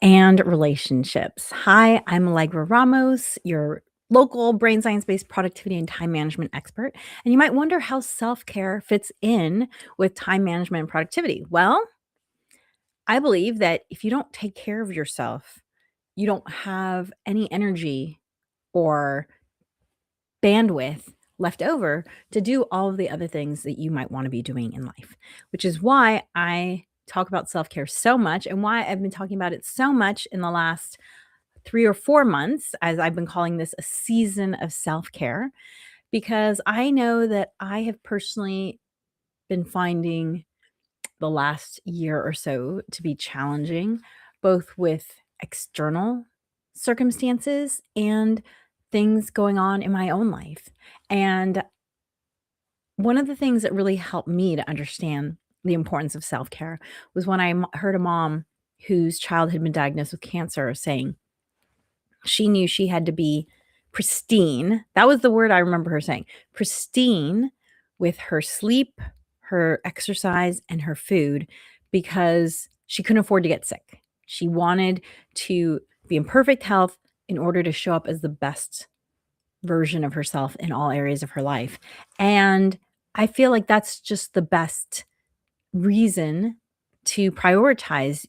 and relationships. Hi, I'm Allegra Ramos, your local brain science based productivity and time management expert. And you might wonder how self care fits in with time management and productivity. Well, I believe that if you don't take care of yourself, you don't have any energy or bandwidth left over to do all of the other things that you might want to be doing in life, which is why I talk about self care so much and why I've been talking about it so much in the last 3 or 4 months, as I've been calling this a season of self care, because I know that I have personally been finding the last year or so to be challenging, both with external circumstances and things going on in my own life. And one of the things that really helped me to understand the importance of self care was when heard a mom whose child had been diagnosed with cancer saying she knew she had to be pristine. That was the word I remember her saying, pristine with her sleep, her exercise, and her food because she couldn't afford to get sick. She wanted to be in perfect health in order to show up as the best version of herself in all areas of her life. And I feel like that's just the best reason to prioritize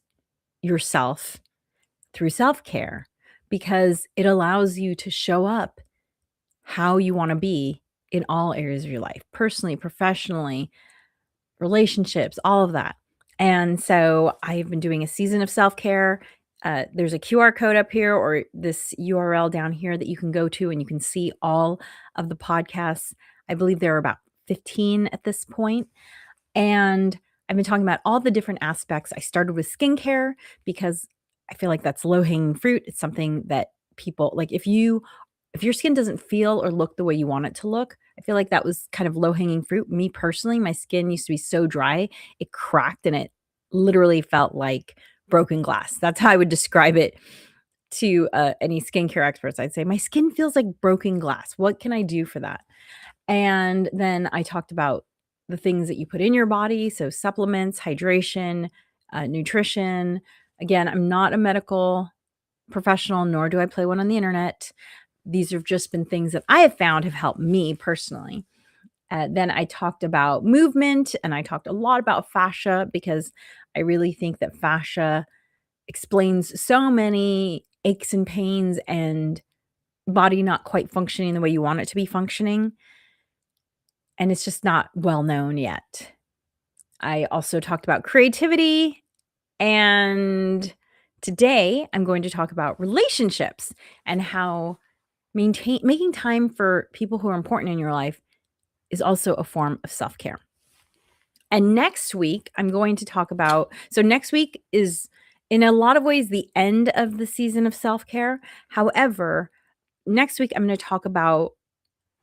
yourself through self care because it allows you to show up how you want to be in all areas of your life, personally, professionally, relationships, all of that. And so I've been doing a season of self care. There's a QR code up here or this URL down here that you can go to and you can see all of the podcasts. I believe there are about 15 at this point. And I've been talking about all the different aspects. I started with skincare because I feel like that's low-hanging fruit. It's something that people like if your skin doesn't feel or look the way you want it to look, I feel like that was kind of low-hanging fruit. Me personally, my skin used to be so dry, it cracked and it literally felt like broken glass. That's how I would describe it to any skincare experts. I'd say, my skin feels like broken glass. What can I do for that? And then I talked about the things that you put in your body, so supplements, hydration, nutrition. Again, I'm not a medical professional, nor do I play one on the internet. These have just been things that I have found have helped me personally. Then I talked about movement and I talked a lot about fascia because I really think that fascia explains so many aches and pains and body not quite functioning the way you want it to be functioning. And it's just not well known yet. I also talked about creativity. And today I'm going to talk about relationships and how making time for people who are important in your life is also a form of self-care. And next week, I'm going to talk about next week is in a lot of ways the end of the season of self-care. However, next week I'm going to talk about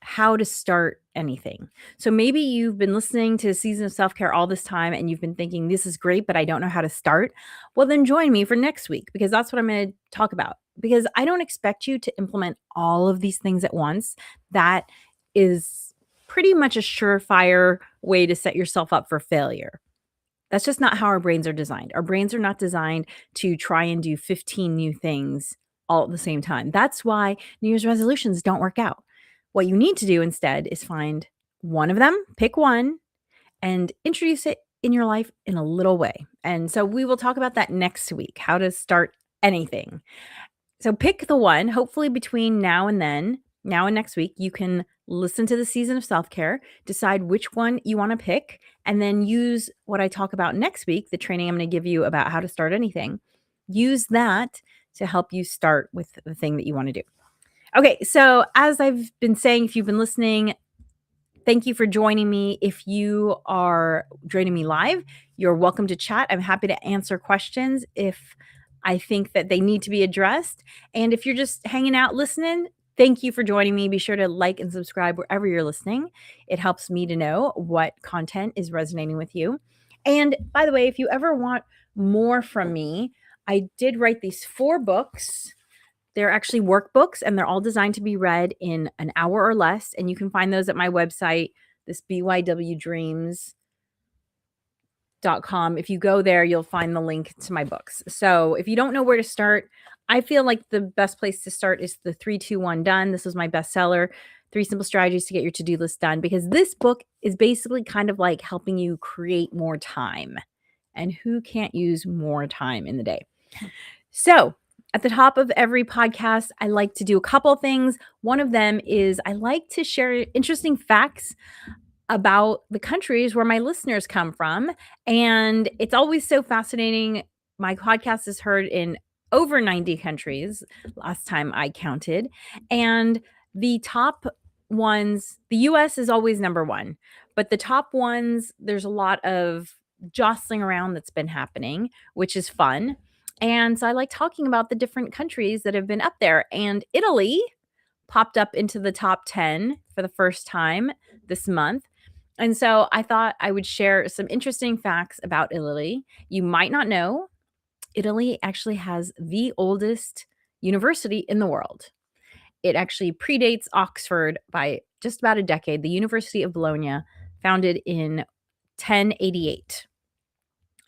how to start anything. So maybe you've been listening to Season of Self-Care all this time and you've been thinking, this is great, but I don't know how to start. Well, then join me for next week because that's what I'm going to talk about. Because I don't expect you to implement all of these things at once. That is pretty much a surefire way to set yourself up for failure. That's just not how our brains are designed. Our brains are not designed to try and do 15 new things all at the same time. That's why New Year's resolutions don't work out. What you need to do instead is find one of them, pick one, and introduce it in your life in a little way. And so we will talk about that next week, how to start anything. So pick the one, hopefully between now and next week, you can listen to the season of self-care, decide which one you want to pick, and then use what I talk about next week, the training I'm going to give you about how to start anything. Use that to help you start with the thing that you want to do. Okay, so as I've been saying, if you've been listening, thank you for joining me. If you are joining me live, you're welcome to chat. I'm happy to answer questions if I think that they need to be addressed. And if you're just hanging out listening, thank you for joining me. Be sure to like and subscribe wherever you're listening. It helps me to know what content is resonating with you. And by the way, if you ever want more from me, I did write these 4 books. They're actually workbooks and they're all designed to be read in an hour or less. And you can find those at my website, this BYW Dreams If you go there, you'll find the link to my books. So if you don't know where to start, I feel like the best place to start is the 3-2-1 Done. This was my bestseller, 3 Simple Strategies to Get Your To-Do List Done, because this book is basically kind of like helping you create more time. And who can't use more time in the day? So at the top of every podcast, I like to do a couple things. One of them is I like to share interesting facts about the countries where my listeners come from. And it's always so fascinating. My podcast is heard in over 90 countries, last time I counted. And the top ones, the US is always number one, but the top ones, there's a lot of jostling around that's been happening, which is fun. And so I like talking about the different countries that have been up there. And Italy popped up into the top 10 for the first time this month. And so I thought I would share some interesting facts about Italy. You might not know, Italy actually has the oldest university in the world. It actually predates Oxford by just about a decade. The University of Bologna, founded in 1088.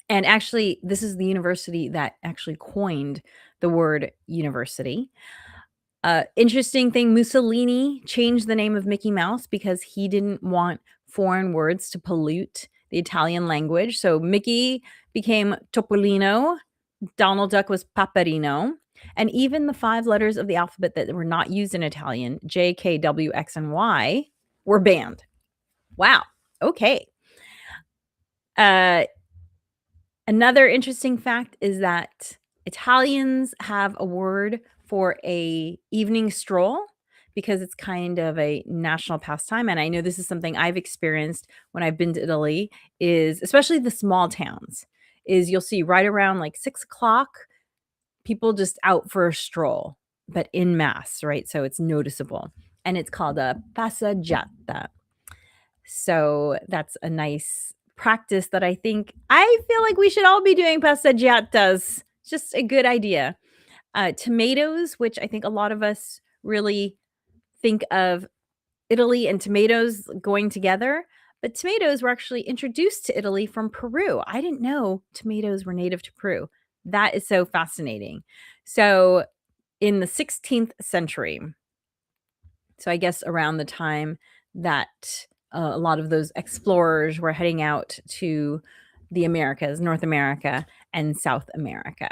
And actually, this is the university that actually coined the word university. Interesting thing, Mussolini changed the name of Mickey Mouse because he didn't want foreign words to pollute the Italian language. So Mickey became Topolino, Donald Duck was Paperino, and even the 5 letters of the alphabet that were not used in Italian, J, K, W, X, and Y, were banned. Wow. Okay. Another interesting fact is that Italians have a word for a evening stroll because it's kind of a national pastime. And I know this is something I've experienced when I've been to Italy, is especially the small towns, is you'll see right around like 6 o'clock, people just out for a stroll, but in mass, right? So it's noticeable. And it's called a passeggiata. So that's a nice practice that I feel like we should all be doing passeggiatas. Just a good idea. Tomatoes, which I think a lot of us really think of Italy and tomatoes going together, but tomatoes were actually introduced to Italy from Peru. I didn't know tomatoes were native to Peru. That is so fascinating. So in the 16th century, so I guess around the time that a lot of those explorers were heading out to the Americas, North America and South America.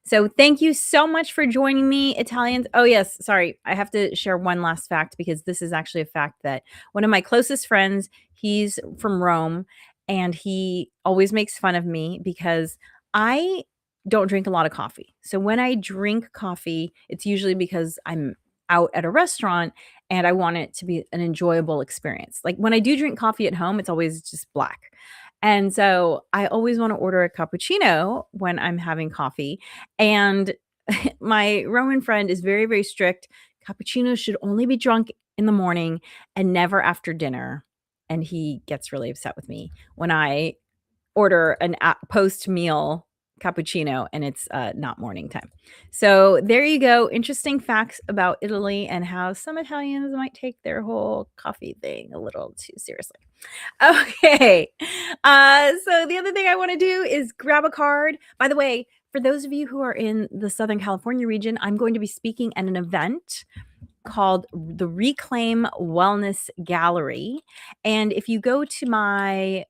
So thank you so much for joining me, Italians. Oh, yes. Sorry. I have to share one last fact because this is actually a fact that one of my closest friends, he's from Rome, and he always makes fun of me because I don't drink a lot of coffee. So when I drink coffee, it's usually because I'm out at a restaurant and I want it to be an enjoyable experience. Like when I do drink coffee at home, it's always just black. And so I always want to order a cappuccino when I'm having coffee. And my Roman friend is very, very strict. Cappuccinos should only be drunk in the morning and never after dinner. And he gets really upset with me when I order an post meal cappuccino and it's not morning time. So there you go. Interesting facts about Italy and how some Italians might take their whole coffee thing a little too seriously. Okay. So the other thing I want to do is grab a card. By the way, for those of you who are in the Southern California region, I'm going to be speaking at an event called the Reclaim Wellness Gallery. And if you go to my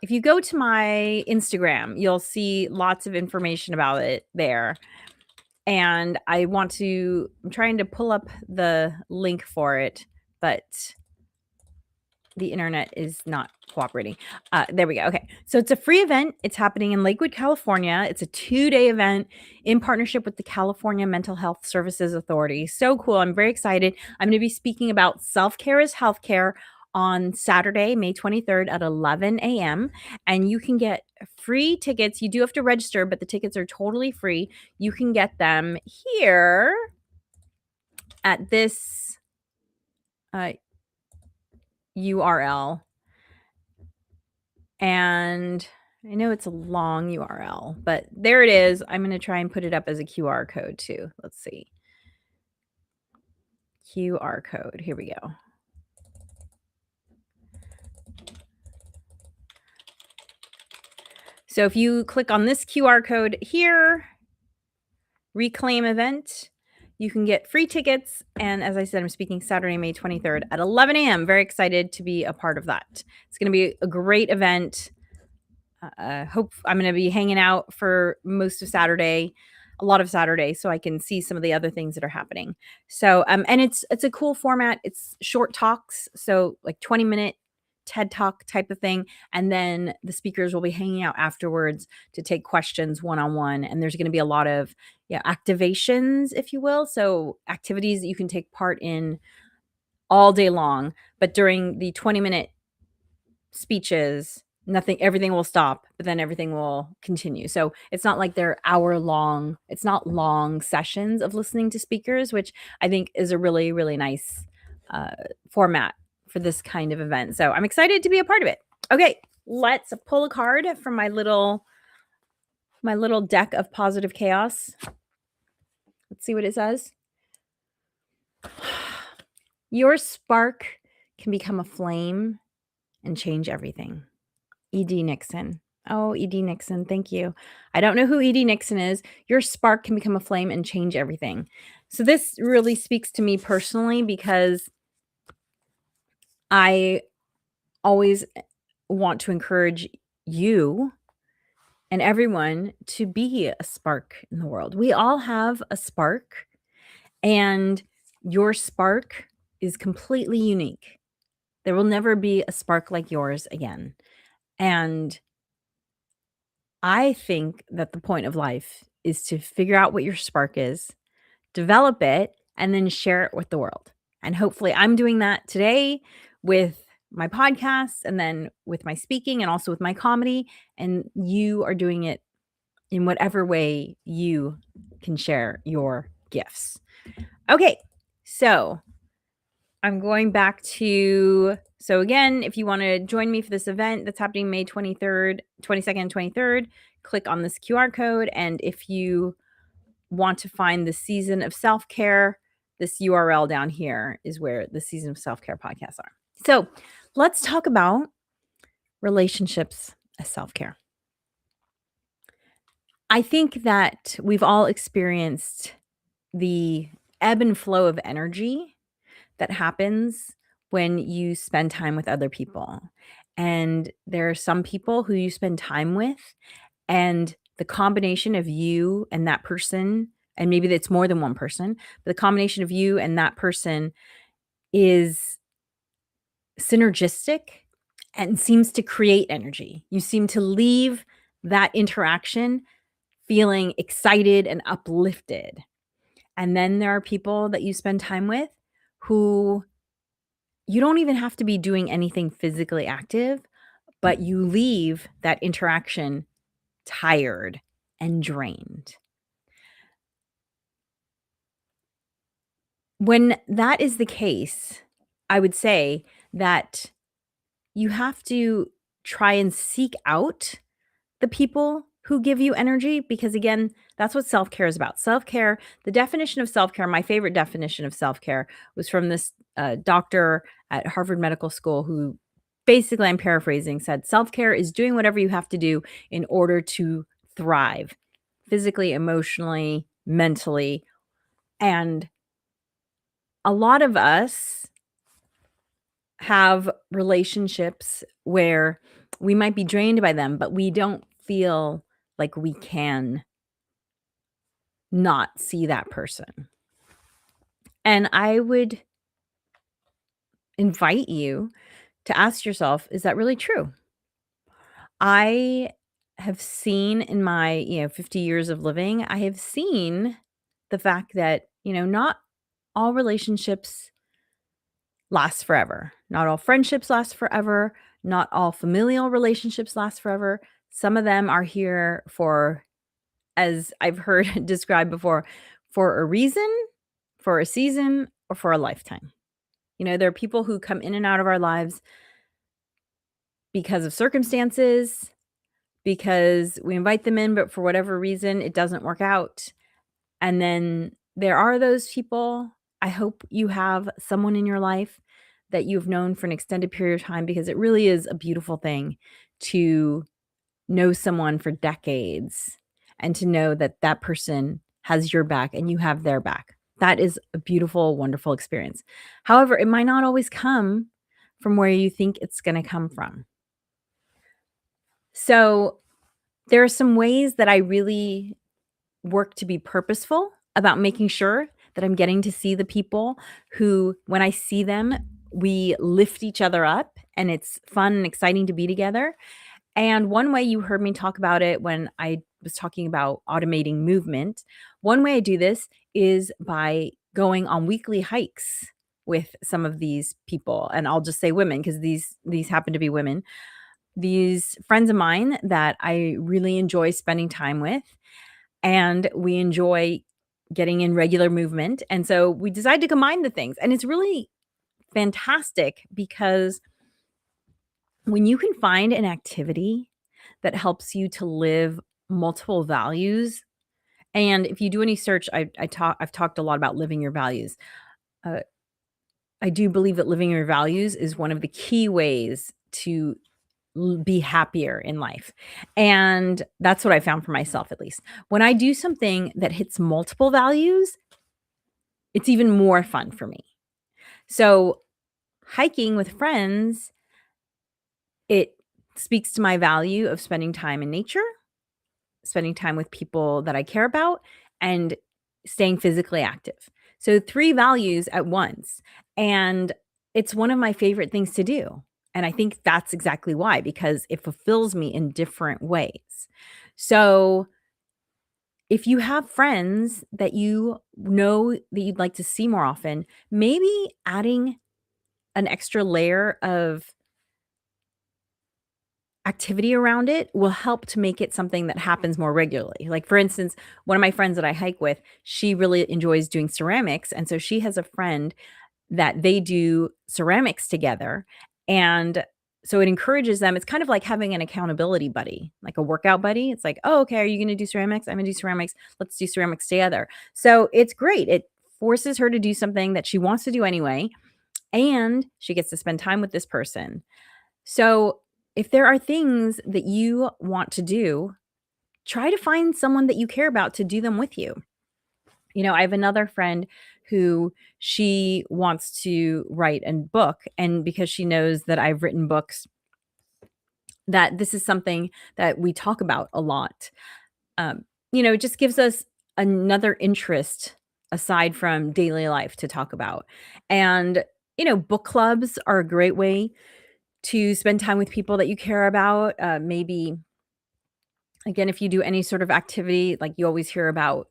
Instagram, you'll see lots of information about it there. And I'm trying to pull up the link for it, but the internet is not cooperating. There we go. Okay. So it's a free event. It's happening in Lakewood, California. It's a 2-day event in partnership with the California Mental Health Services Authority. So cool. I'm very excited. I'm going to be speaking about self-care is healthcare on Saturday, May 23rd at 11 a.m. And you can get free tickets. You do have to register, but the tickets are totally free. You can get them here at this URL. And I know it's a long URL, but there it is. I'm going to try and put it up as a QR code too. Let's see. QR code. Here we go. So if you click on this QR code here, reclaim event, you can get free tickets. And as I said, I'm speaking Saturday, May 23rd at 11 a.m. Very excited to be a part of that. It's going to be a great event. Hope I'm going to be hanging out for most of Saturday, a lot of Saturday, so I can see some of the other things that are happening. So, and it's a cool format. It's short talks, so like 20-minute TED Talk type of thing, and then the speakers will be hanging out afterwards to take questions one-on-one. And there's going to be a lot of activations, if you will, so activities that you can take part in all day long. But during the 20-minute speeches, everything will stop, but then everything will continue. So it's not like they're hour-long, it's not long sessions of listening to speakers, which I think is a really, really nice format for this kind of event. So I'm excited to be a part of it. Okay, let's pull a card from my little deck of positive chaos. Let's see what it says. Your spark can become a flame and change everything. E.D. Nixon. Oh, E.D. Nixon, thank you. I don't know who E.D. Nixon is. Your spark can become a flame and change everything. So this really speaks to me personally because I always want to encourage you and everyone to be a spark in the world. We all have a spark, and your spark is completely unique. There will never be a spark like yours again. And I think that the point of life is to figure out what your spark is, develop it, and then share it with the world. And hopefully I'm doing that today with my podcast and then with my speaking and also with my comedy. And you are doing it in whatever way you can share your gifts. Okay, so I'm going back to, so again, if you want to join me for this event that's happening May 23rd, 22nd, and 23rd, click on this QR code. And if you want to find the Season of Self-Care, this URL down here is where the Season of Self-Care podcasts are. So let's talk about relationships as self-care. I think that we've all experienced the ebb and flow of energy that happens when you spend time with other people. And there are some people who you spend time with, and the combination of you and that person, and maybe it's more than one person, but the combination of you and that person is synergistic and seems to create energy. You seem to leave that interaction feeling excited and uplifted. And then there are people that you spend time with who you don't even have to be doing anything physically active, but you leave that interaction tired and drained. When that is the case, I would say that you have to try and seek out the people who give you energy, because again, that's what self-care is about. Self-care, the definition of self-care, my favorite definition of self-care was from this doctor at Harvard Medical School who basically, I'm paraphrasing, said self-care is doing whatever you have to do in order to thrive physically, emotionally, mentally. And a lot of us have relationships where we might be drained by them, but we don't feel like we can not see that person. And I would invite you to ask yourself, is that really true? I have seen in my, 50 years of living, I have seen the fact that, not all relationships last forever. Not all friendships last forever. Not all familial relationships last forever. Some of them are here for, as I've heard described before, for a reason, for a season, or for a lifetime. There are people who come in and out of our lives because of circumstances, because we invite them in, but for whatever reason, it doesn't work out. And then there are those people. I hope you have someone in your life that you've known for an extended period of time, because it really is a beautiful thing to know someone for decades and to know that that person has your back and you have their back. That is a beautiful, wonderful experience. However, it might not always come from where you think it's going to come from. So, there are some ways that I really work to be purposeful about making sure that I'm getting to see the people who, when I see them, we lift each other up and it's fun and exciting to be together. And one way you heard me talk about it when I was talking about automating movement, one way I do this is by going on weekly hikes with some of these people. And I'll just say women because these happen to be women. These friends of mine that I really enjoy spending time with, and we enjoy getting in regular movement. And so we decided to combine the things. And it's really fantastic because when you can find an activity that helps you to live multiple values, and if you do any search, I've talked a lot about living your values. Uh, I do believe that living your values is one of the key ways to be happier in life. And that's what I found for myself, at least. When I do something that hits multiple values, it's even more fun for me. So, hiking with friends, it speaks to my value of spending time in nature, spending time with people that I care about, and staying physically active. So 3 values at once, and it's one of my favorite things to do, and I think that's exactly why, because it fulfills me in different ways. So, if you have friends that you know that you'd like to see more often, maybe adding an extra layer of activity around it will help to make it something that happens more regularly. Like, for instance, one of my friends that I hike with, she really enjoys doing ceramics, and so she has a friend that they do ceramics together, and so it encourages them. It's kind of like having an accountability buddy, like a workout buddy. It's like, "Oh, okay, are you gonna do ceramics? I'm gonna do ceramics. Let's do ceramics together." So it's great. It forces her to do something that she wants to do anyway, and she gets to spend time with this person. So, if there are things that you want to do, try to find someone that you care about to do them with you. I have another friend who she wants to write a book, and because she knows that I've written books, that this is something that we talk about a lot. It just gives us another interest aside from daily life to talk about. And, book clubs are a great way to spend time with people that you care about. Maybe, again, if you do any sort of activity, like you always hear about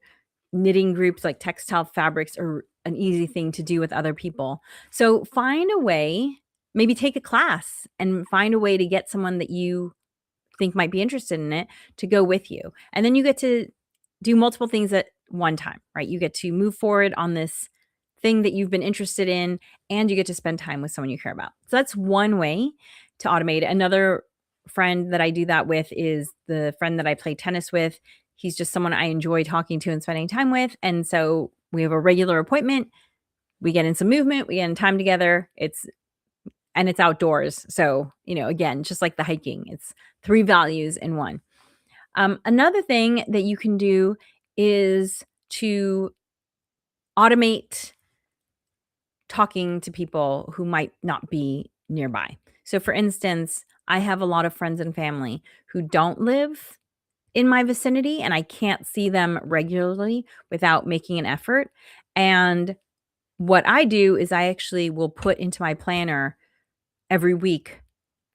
knitting groups, like textile fabrics are an easy thing to do with other people. So find a way, maybe take a class and find a way to get someone that you think might be interested in it to go with you. And then you get to do multiple things at one time, right? You get to move forward on this thing that you've been interested in, and you get to spend time with someone you care about. So that's one way to automate it. Another friend that I do that with is the friend that I play tennis with. He's just someone I enjoy talking to and spending time with. And so we have a regular appointment. We get in some movement, we get in time together. It's outdoors. So, again, just like the hiking, it's 3 values in one. Another thing that you can do is to automate talking to people who might not be nearby. So, for instance, I have a lot of friends and family who don't live in my vicinity, and I can't see them regularly without making an effort. And what I do is I actually will put into my planner every week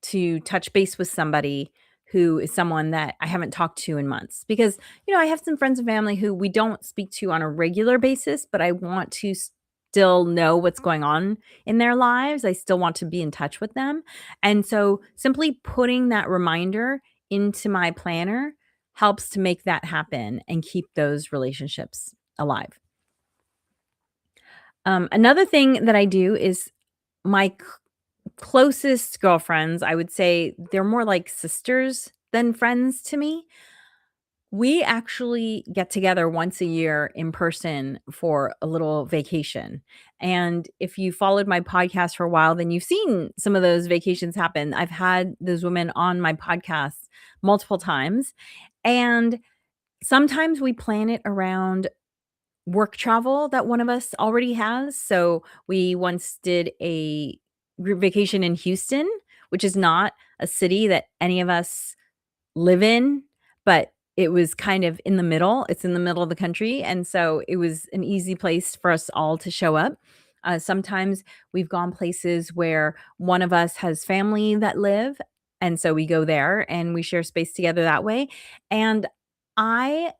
to touch base with somebody who is someone that I haven't talked to in months. Because, I have some friends and family who we don't speak to on a regular basis, but I want to still know what's going on in their lives. I still want to be in touch with them. And so simply putting that reminder into my planner helps to make that happen and keep those relationships alive. Another thing that I do is my closest girlfriends, I would say they're more like sisters than friends to me. We actually get together once a year in person for a little vacation. And if you followed my podcast for a while, then you've seen some of those vacations happen. I've had those women on my podcast multiple times. And sometimes we plan it around work travel that one of us already has. So we once did a group vacation in Houston, which is not a city that any of us live in, but it was kind of in the middle. It's in the middle of the country, and so it was an easy place for us all to show up. Sometimes we've gone places where one of us has family that live, and so we go there and we share space together that way, and I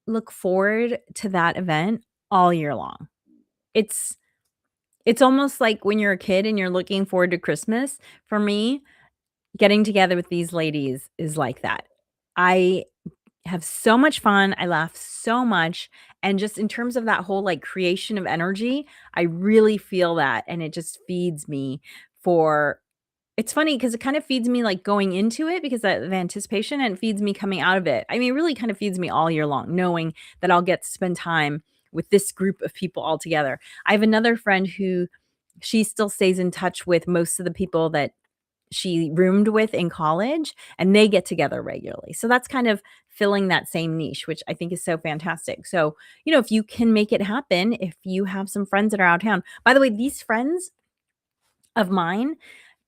look forward to that event all year long. It's it's almost like when you're a kid and you're looking forward to Christmas. For me, getting together with these ladies is like that. I have so much fun, I laugh so much, and just in terms of that whole, like, creation of energy, I really feel that, and it just feeds me for it's funny because it kind of feeds me, like, going into it because of anticipation, and it feeds me coming out of it. I mean, it really kind of feeds me all year long, knowing that I'll get to spend time with this group of people all together. I have another friend who she still stays in touch with most of the people that she roomed with in college, and they get together regularly. So that's kind of filling that same niche, which I think is so fantastic. So, if you can make it happen, if you have some friends that are out of town. By the way, these friends of mine,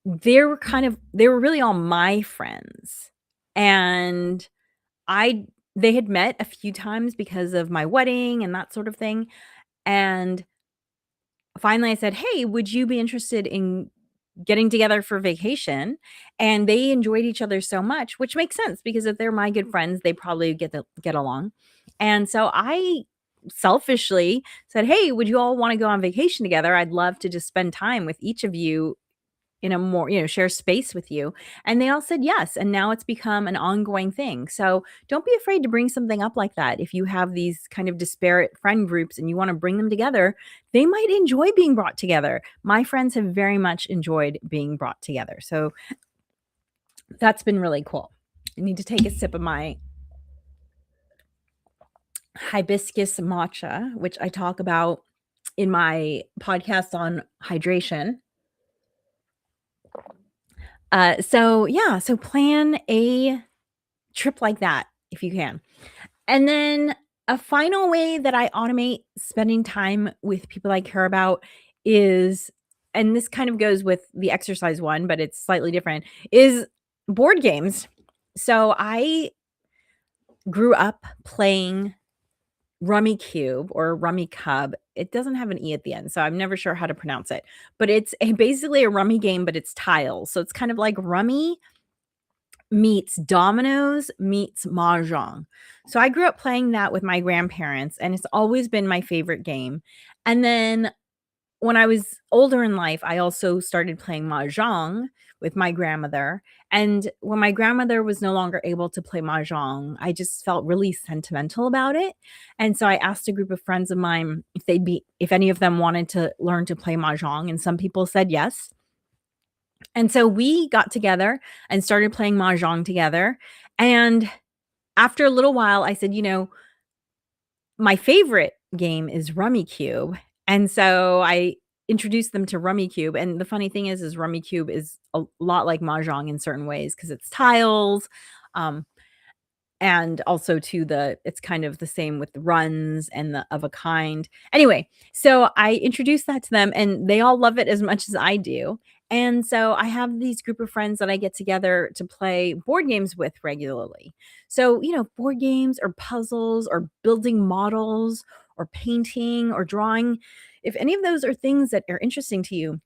they were really all my friends. And I they had met a few times because of my wedding and that sort of thing. And finally I said, "Hey, would you be interested in getting together for vacation?" And they enjoyed each other so much, which makes sense because if they're my good friends, they probably get along. And so I selfishly said, "Hey, would you all wanna go on vacation together? I'd love to just spend time with each of you in a more share space with you." And they all said yes, and now it's become an ongoing thing. So, don't be afraid to bring something up like that. If you have these kind of disparate friend groups and you wanna bring them together, they might enjoy being brought together. My friends have very much enjoyed being brought together. So, that's been really cool. I need to take a sip of my hibiscus matcha, which I talk about in my podcast on hydration. So yeah, so plan a trip like that if you can. And then a final way that I automate spending time with people I care about is, and this kind of goes with the exercise one, but it's slightly different, is board games. So I grew up playing Rummy Cube or Rummy Cub. It doesn't have an E at the end, so I'm never sure how to pronounce it. But it's basically a rummy game, but it's tiles. So it's kind of like Rummy meets dominoes meets mahjong. So I grew up playing that with my grandparents, and it's always been my favorite game. And then when I was older in life, I also started playing mahjong with my grandmother. And when my grandmother was no longer able to play mahjong, I just felt really sentimental about it. And so I asked a group of friends of mine if any of them wanted to learn to play mahjong, and some people said yes. And so we got together and started playing mahjong together, and after a little while, I said, "My favorite game is Rummy Cube," and so I introduced them to Rummy Cube, and the funny thing is Rummy Cube is a lot like mahjong in certain ways because it's tiles, um, and also to the it's kind of the same with the runs and the of a kind. Anyway, so I introduced that to them and they all love it as much as I do. And so I have these group of friends that I get together to play board games with regularly. So, board games or puzzles or building models or painting or drawing, if any of those are things that are interesting to you,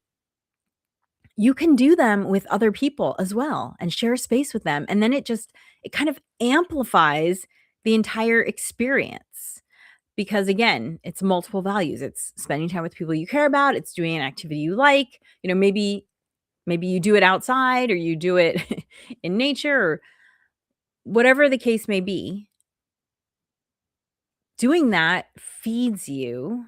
you can do them with other people as well and share space with them, and then it kind of amplifies the entire experience because, again, it's multiple values. It's spending time with people you care about, it's doing an activity you like, maybe you do it outside or you do it in nature or whatever the case may be. Doing that feeds you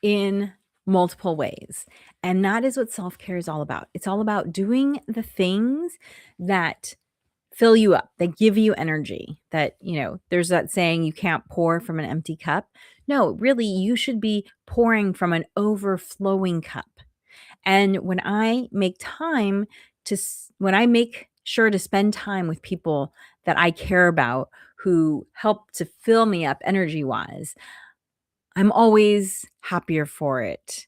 in multiple ways. And that is what self-care is all about. It's all about doing the things that fill you up, that give you energy, that, there's that saying, you can't pour from an empty cup. No, really, you should be pouring from an overflowing cup. And when I make sure to spend time with people that I care about who help to fill me up energy-wise, I'm always happier for it.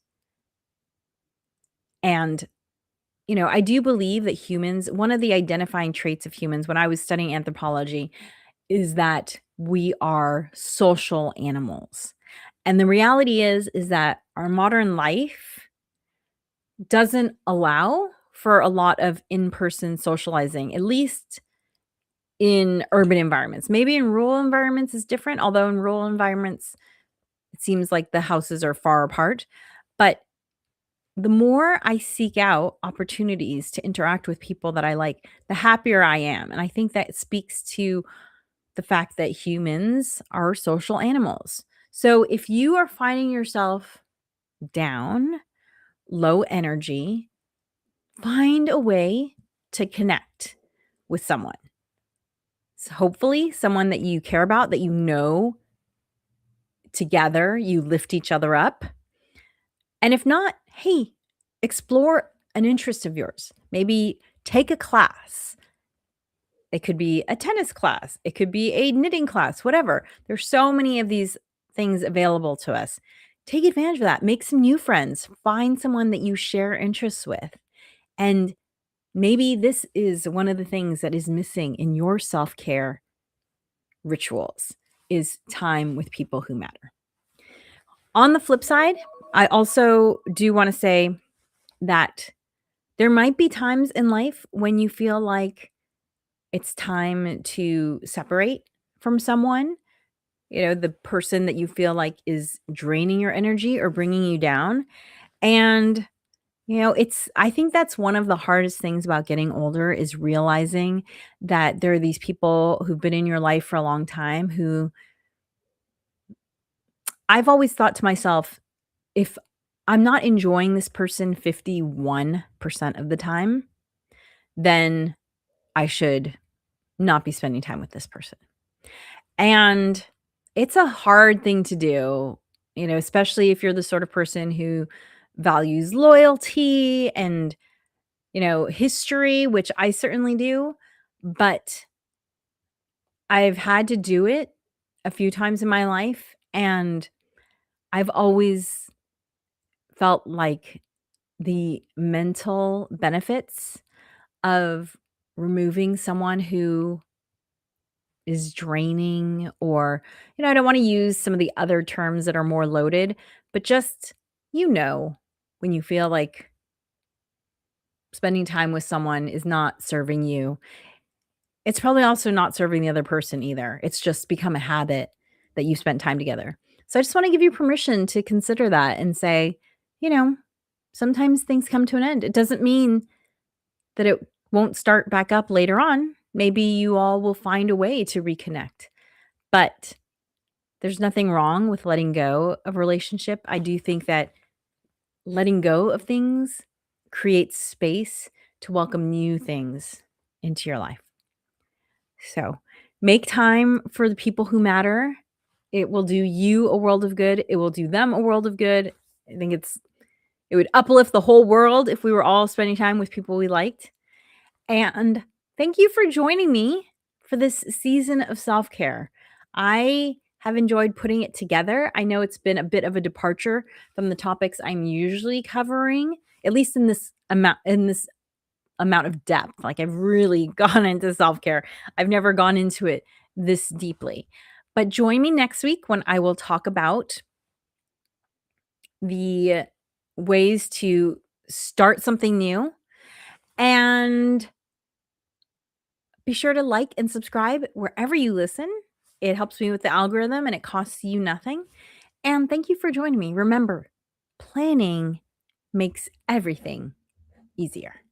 And, I do believe that humans one of the identifying traits of humans when I was studying anthropology is that we are social animals. And the reality is that our modern life doesn't allow for a lot of in-person socializing, at least in urban environments. Maybe in rural environments is different, although in rural environments, it seems like the houses are far apart. But the more I seek out opportunities to interact with people that I like, the happier I am. And I think that speaks to the fact that humans are social animals. So if you are finding yourself down, low energy, find a way to connect with someone. So hopefully, someone that you care about, that together you lift each other up. And if not, hey, explore an interest of yours. Maybe take a class. It could be a tennis class, it could be a knitting class, whatever. There's so many of these things available to us. Take advantage of that. Make some new friends. Find someone that you share interests with. And maybe this is one of the things that is missing in your self-care rituals is time with people who matter. On the flip side, I also do want to say that there might be times in life when you feel like it's time to separate from someone, the person that you feel like is draining your energy or bringing you down. And, I think that's one of the hardest things about getting older is realizing that there are these people who've been in your life for a long time who I've always thought to myself, if I'm not enjoying this person 51% of the time, then I should not be spending time with this person. And it's a hard thing to do, especially if you're the sort of person who values loyalty and, history, which I certainly do. But I've had to do it a few times in my life. And I've always felt like the mental benefits of removing someone who is draining or, I don't wanna use some of the other terms that are more loaded, but just, when you feel like spending time with someone is not serving you, it's probably also not serving the other person either. It's just become a habit that you spent time together. So I just wanna give you permission to consider that and say, you know, sometimes things come to an end. It doesn't mean that it won't start back up later on. Maybe you all will find a way to reconnect. But there's nothing wrong with letting go of a relationship. I do think that letting go of things creates space to welcome new things into your life. So make time for the people who matter. It will do you a world of good. It will do them a world of good. I think it would uplift the whole world if we were all spending time with people we liked. And thank you for joining me for this season of self-care. I have enjoyed putting it together. I know it's been a bit of a departure from the topics I'm usually covering, at least in this amount of depth. Like I've really gone into self-care. I've never gone into it this deeply. But join me next week when I will talk about the ways to start something new and be sure to like and subscribe wherever you listen. It helps me with the algorithm and it costs you nothing. And thank you for joining me. Remember, planning makes everything easier.